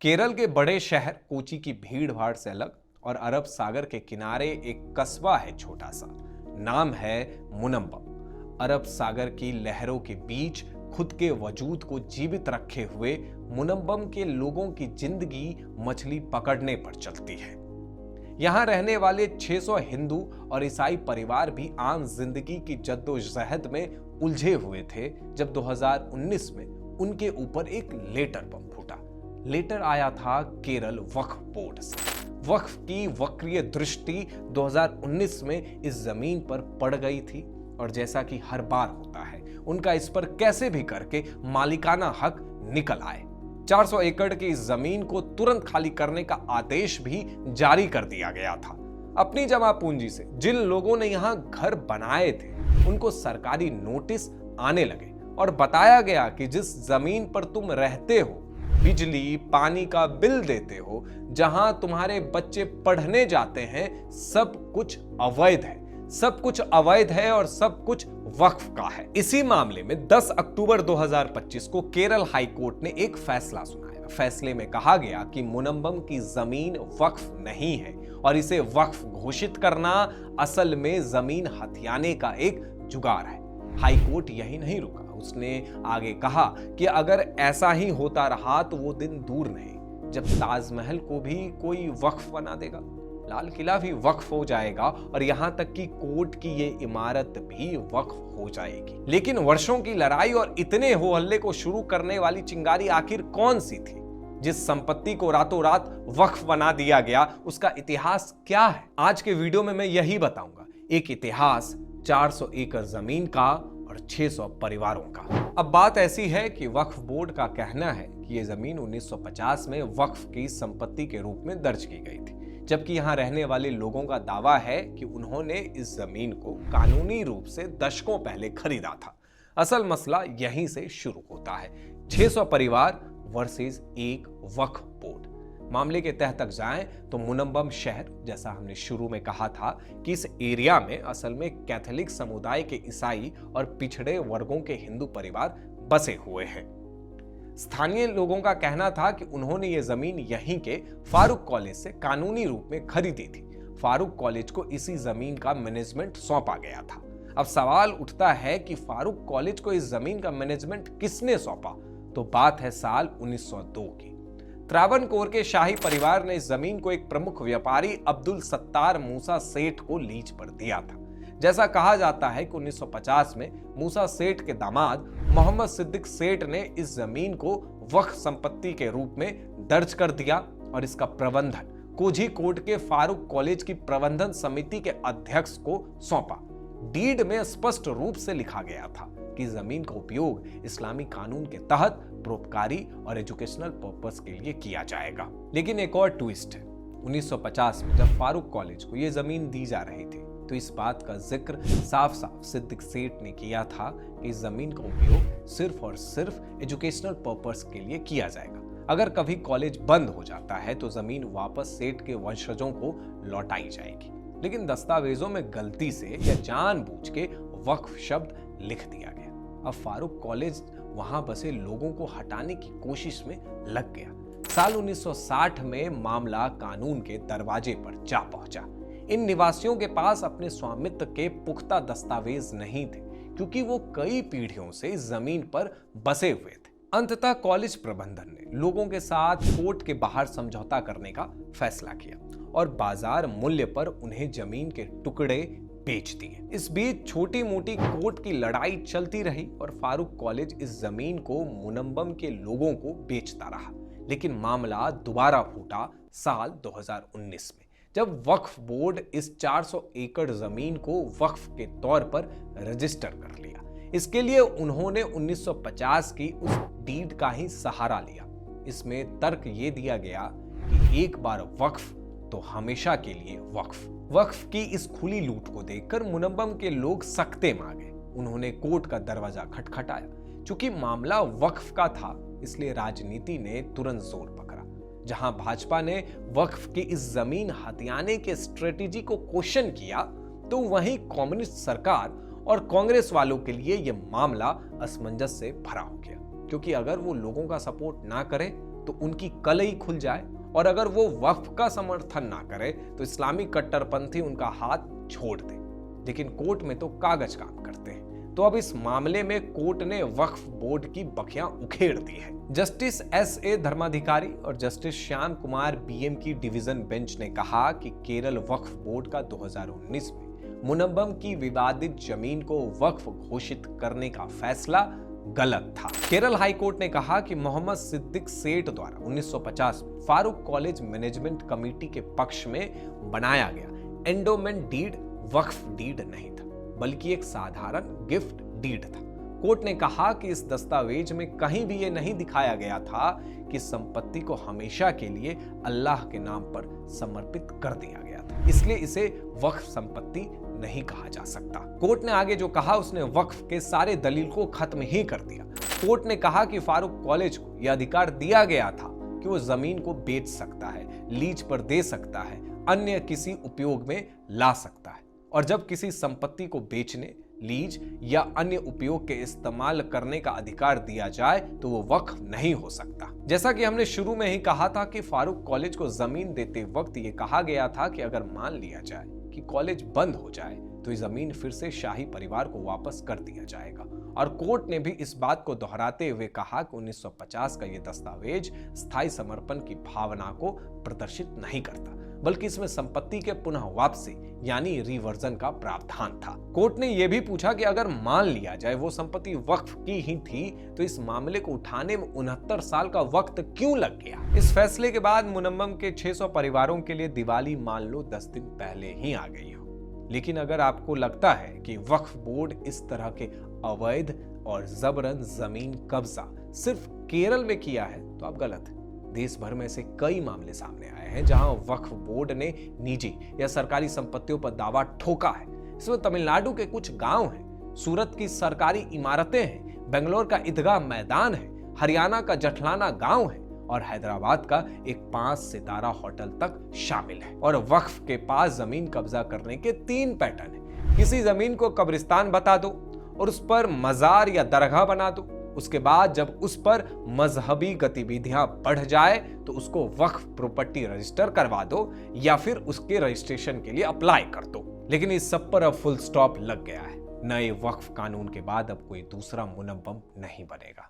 केरल के बड़े शहर कोची की भीड़ भाड़ से अलग और अरब सागर के किनारे एक कस्बा है छोटा सा, नाम है मुनम्बम। अरब सागर की लहरों के बीच खुद के वजूद को जीवित रखे हुए मुनम्बम के लोगों की जिंदगी मछली पकड़ने पर चलती है। यहां रहने वाले 600 हिंदू और ईसाई परिवार भी आम जिंदगी की जद्दोजहद में उलझे हुए थे जब 2019 में उनके ऊपर एक लेटर बम फूटा। लेटर आया था केरल वक्फ बोर्ड से। वक्फ की वक्रीय दृष्टि 2019 में इस जमीन पर पड़ गई थी और जैसा कि हर बार होता है, उनका इस पर कैसे भी करके मालिकाना हक निकल आए। 400 एकड़ की इस जमीन को तुरंत खाली करने का आदेश भी जारी कर दिया गया था। अपनी जमा पूंजी से जिन लोगों ने यहां घर बनाए थे, उनको सरकारी नोटिस आने लगे और बताया गया कि जिस जमीन पर तुम रहते हो, बिजली पानी का बिल देते हो, जहां तुम्हारे बच्चे पढ़ने जाते हैं, सब कुछ अवैध है। सब कुछ अवैध है और सब कुछ वक्फ का है। इसी मामले में 10 अक्टूबर 2025 को केरल हाई कोर्ट ने एक फैसला सुनाया। फैसले में कहा गया कि मुनम्बम की जमीन वक्फ नहीं है और इसे वक्फ घोषित करना असल में जमीन हथियाने का एक जुगार है। हाई कोर्ट यही नहीं रुका, उसने आगे कहा कि अगर ऐसा ही होता रहा तो वो दिन दूर नहीं जब ताजमहल को भी कोई वक्फ बना देगा, लाल किला भी वक्फ हो जाएगा और यहां तक कि कोर्ट की ये इमारत भी वक्फ हो जाएगी। लेकिन वर्षों की लड़ाई और इतने हो हल्ले को शुरू करने वाली चिंगारी आखिर कौन सी थी? जिस संपत्ति को रातों रात वक्फ बना दिया गया, उसका इतिहास क्या है? आज के वीडियो में मैं यही बताऊंगा। एक इतिहास 400 एकड़ जमीन का और 600 परिवारों का। अब बात ऐसी है कि वक्फ बोर्ड का कहना है कि यह जमीन 1950 में वक्फ की संपत्ति के रूप में दर्ज की गई थी, जबकि यहां रहने वाले लोगों का दावा है कि उन्होंने इस जमीन को कानूनी रूप से दशकों पहले खरीदा था। असल मसला यहीं से शुरू होता है। 600 परिवार वर्सेस एक वक्फ बोर्ड। मामले के तह तक जाएं तो मुनम्बम शहर, जैसा हमने शुरू में कहा था कि इस एरिया में असल में कैथोलिक समुदाय के ईसाई और पिछड़े वर्गों के हिंदू परिवार बसे हुए हैं। स्थानीय लोगों का कहना था कि उन्होंने ये जमीन यहीं के फारूक कॉलेज से कानूनी रूप में खरीदी थी। फारूक कॉलेज को इसी जमीन का मैनेजमेंट सौंपा गया था। अब सवाल उठता है कि फारूक कॉलेज को इस जमीन का मैनेजमेंट किसने सौंपा? तो बात है साल 1902 की। त्रावणकोर के शाही परिवार ने इस जमीन को एक प्रमुख व्यापारी अब्दुल सत्तार मूसा सेठ को लीज पर दिया था। जैसा कहा जाता है कि 1950 में मूसा सेठ के दामाद मोहम्मद सिद्दीक सेठ ने इस जमीन को वक्फ संपत्ति के रूप में दर्ज कर दिया और इसका प्रबंधन कोझिकोड के फारूक कॉलेज की प्रबंधन समिति के अध्यक्ष को सौंपा। डीड में स्पष्ट रूप से लिखा गया था कि जमीन का उपयोग इस्लामी कानून के तहत परोपकारी और एजुकेशनल पर्पस के लिए किया जाएगा। लेकिन एक और ट्विस्ट है। 1950 में जब फारूक कॉलेज को यह जमीन दी जा रही थी, तो इस बात का जिक्र साफ साफ सिद्दीक सेठ ने किया था कि इस जमीन का उपयोग सिर्फ और सिर्फ एजुकेशनल पर्पस के लिए किया जाएगा। अगर कभी कॉलेज बंद हो जाता है तो जमीन वापस सेठ के वंशजों को लौटाई जाएगी। लेकिन दस्तावेजों में गलती से या जानबूझ के वक्फ शब्द लिख दिया गया। अब फारूक कॉलेज वहां बसे लोगों को हटाने की कोशिश में लग गया। साल 1960 में मामला कानून के दरवाजे पर जा पहुंचा। इन निवासियों के पास अपने स्वामित्व के पुख्ता दस्तावेज नहीं थे, क्योंकि वो कई पीढ़ियों से इस जमीन पर बसे हुए थे। अंततः कॉलेज प्रबंधन ने लोगों के साथ कोर्ट के बाहर समझौता करने का फैसला किया और बाजार मूल्य पर उन्हें जमीन के टुकड़े बेच दिए। इस बीच छोटी मोटी कोर्ट की लड़ाई चलती रही और फारूक कॉलेज इस जमीन को मुनम्बम के लोगों को बेचता रहा। लेकिन मामला दोबारा फूटा साल 2019 में, जब वक्फ बोर्ड इस 400 एकड़ जमीन को वक्फ के तौर पर रजिस्टर कर लिया। इसके लिए उन्होंने 1950 की उस डीड का ही सहारा लिया। इसमें तर्क ये दिया गया कि एक बार वक्फ तो हमेशा के लिए वक्फ। वक्फ की इस खुली लूट को देखकर मुनम्बम के लोग सख्ते में आ गए। उन्होंने कोर्ट का दरवाजा खटखटाया। चूंकि मामला वक्फ का था, इसलिए राजनीति ने तुरंत जोर पकड़ा। जहां भाजपा ने वक्फ की इस जमीन हथियाने के स्ट्रेटेजी को क्वेश्चन किया, तो वहीं कम्युनिस्ट सरकार और कांग्रेस वालों के लिए यह मामला असमंजस से भरा हो गया, क्योंकि अगर वो लोगों का सपोर्ट ना करे तो उनकी कलई खुल जाए, और अगर वो वक्फ का समर्थन ना करे तो इस्लामी कट्टरपंथी उनका हाथ छोड़ दे। लेकिन कोर्ट में तो कागज काम करते हैं। तो अब इस मामले में कोर्ट ने वक्फ बोर्ड की बखियां उखेड़ दी है। Justice S A. धर्माधिकारी और जस्टिस श्याम कुमार बी.एम. की डिवीजन बेंच ने कहा कि केरल वक्फ बोर्ड का 2019 में मुनम्बम की विवादित जमीन को वक्फ घोषित करने का फैसला गलत था। केरल हाई कोर्ट ने कहा कि मोहम्मद सिद्दीक सेठ द्वारा 1950 में फारूक कॉलेज मैनेजमेंट कमेटी के पक्ष में बनाया गया एंडोमेंट डीड वक्फ डीड नहीं था, बल्कि एक साधारण गिफ्ट डीड था। कोर्ट ने कहा कि इस दस्तावेज में कहीं भी यह नहीं दिखाया गया था कि संपत्ति को हमेशा के लिए अल्लाह के नाम पर समर्पित कर दिया गया था, इसलिए इसे वक्फ संपत्ति नहीं कहा जा सकता। कोर्ट ने आगे जो कहा उसने वक्फ के सारे दलील को खत्म ही कर दिया। कोर्ट ने कहा कि फारूक कॉलेज को यह अधिकार दिया गया था कि वो जमीन को बेच सकता है, लीज पर दे सकता है, अन्य किसी उपयोग में ला सकता है, और जब किसी संपत्ति को बेचने, लीज या अन्य उपयोग के इस्तेमाल करने का अधिकार दिया जाए तो वो वक्फ नहीं हो सकता। जैसा कि हमने शुरू में ही कहा था कि फारूक कॉलेज को जमीन देते वक्त ये कहा गया था कि अगर मान लिया जाए कि कॉलेज बंद हो जाए तो ये जमीन फिर से शाही परिवार को वापस कर दिया जाएगा। और कोर्ट ने भी इस बात को दोहराते हुए कहा कि 1950 का ये दस्तावेज स्थायी समर्पण की भावना को प्रदर्शित नहीं करता, बल्कि इसमें संपत्ति के पुनः वापसी यानी रिवर्जन का प्रावधान था। कोर्ट ने यह भी पूछा कि अगर मान लिया जाए वो संपत्ति वक्फ की ही थी तो इस मामले को उठाने में 69 साल का वक्त क्यों लग गया। इस फैसले के बाद मुनम्बम के 600 परिवारों के लिए दिवाली मान लो 10 दिन पहले ही आ गई हो। लेकिन अगर आपको लगता है कि वक्फ बोर्ड इस तरह के अवैध और जबरन जमीन कब्जा सिर्फ केरल में किया है तो आप गलत हैं। देश भर में से कई मामले सामने आए हैं जहां वक्फ बोर्ड ने निजी या सरकारी संपत्तियों पर दावा ठोका है। इसमें तमिलनाडु के कुछ गांव हैं, सूरत की सरकारी इमारतें हैं, बेंगलोर का ईदगाह मैदान है, हरियाणा का जठलाना गांव है और हैदराबाद का एक 5 सितारा होटल तक शामिल है। और वक्फ के पास जमीन कब्जा करने के 3 पैटर्न हैं। किसी जमीन को कब्रिस्तान बता दो और उस पर मजार या दरगाह बना दो। उसके बाद जब उस पर मजहबी गतिविधियां बढ़ जाए तो उसको वक्फ प्रॉपर्टी रजिस्टर करवा दो या फिर उसके रजिस्ट्रेशन के लिए अप्लाई कर दो। लेकिन इस सब पर अब फुल स्टॉप लग गया है। नए वक्फ कानून के बाद अब कोई दूसरा मुनम्बम नहीं बनेगा।